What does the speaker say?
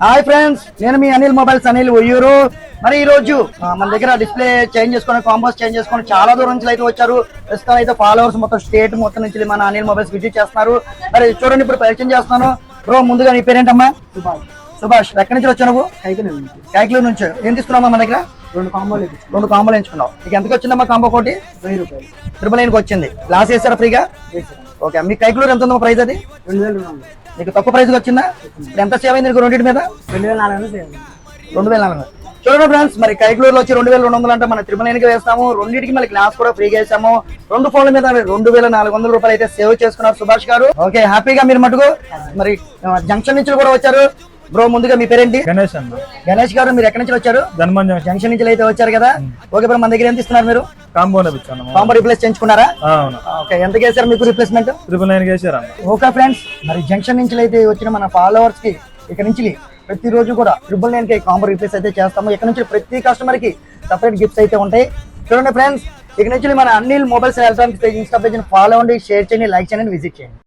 Hi friends, నేను మీ Anil mobiles Anil Vuyyuru. మరి ఈ రోజు మన దగ్గర డిస్ప్లే చేంజ్ చేసుకుని కాంబోస్ చేంజ్ చేసుకుని చాలా దూరం నుంచి అయితే వచ్చారు. ప్రస్తుతం అయితే ఫాలోవర్స్ మొత్తం స్టేట్ మొత్తం నుంచి మన అనిల్ మొబైల్స్ విజిట్ చేస్తున్నారు. మరి చూడండి, ఇప్పుడు పరిచయం చేస్తున్నాను. బ్రో, ముందుగా నీ పేరేంటమ్మా? సుభాష్. ఎక్కడి నుంచి వచ్చావు నువ్వు? కైకిలూరు నుంచి. ఏం తీసుకున్నావా మన దగ్గర? రెండు కాంబోలు ఎంచుకున్నావు. నీకు ఎంతకు వచ్చిందమ్మా కాంబో? కోటి 1000 రూపాయలు. 999 వచ్చింది. లాస్ చేస్తారా ఫ్రీగా? ఓకే. మీ కైకిలూరు ఎంత ఉందో ప్రైస్? అది 2000. నీకు తక్కువ ప్రైస్ వచ్చిందా? ఎంత సేవ్ అయింది నీకు రెండింటి మీద? 2400. చూడండి ఫ్రెండ్స్, మరి కైకిలూరులో వచ్చి 2200 అంటే మన 999 వేస్తాము. రెండింటికి మళ్ళీ గ్లాస్ కూడా ఫ్రీగా వేసాము. 2 ఫోన్ల మీద 2400 రూపాయలు అయితే సేవ్ చేసుకున్నారు సుభాష్ గారు. ఓకే, హ్యాపీగా మీరు మటుకు. మరి జంక్షన్ నుంచి కూడా వచ్చారు. బ్రో, ముందుగా మీ పేరేంటి? గణేష్ అన్న. గణేష్ గారు, మీరు ఎక్కడి నుంచి వచ్చారు? జంక్షన్ నుంచి అయితే వచ్చారు కదా. ఓకే బ్రో, మన దగ్గర ఎంత ఇస్తున్నారు మీరు? Combo replace చేయించుకున్నారా? ఓకే, ఎంత చేశారు మీకు రీప్లేస్మెంట్? 999 చేశారు. ఓకే ఫ్రెండ్స్, మరి జంక్షన్ నుంచి అయితే వచ్చిన మన ఫాలోవర్స్ కి ఇక్కడ నుంచి ప్రతిరోజు కూడా 999 కాంబో రీప్లేస్ అయితే చేస్తాము. ఇక్కడ నుంచి ప్రతి కస్టమర్ కి సపరేట్ గిఫ్ట్స్ అయితే ఉంటాయి. చూడండి ఫ్రెండ్స్, ఇక్కడ నుంచి మన Anil mobiles electronics Insta page follow అవ్వండి, షేర్ చేయండి, లైక్ చేయండి, విజిట్ చేయండి.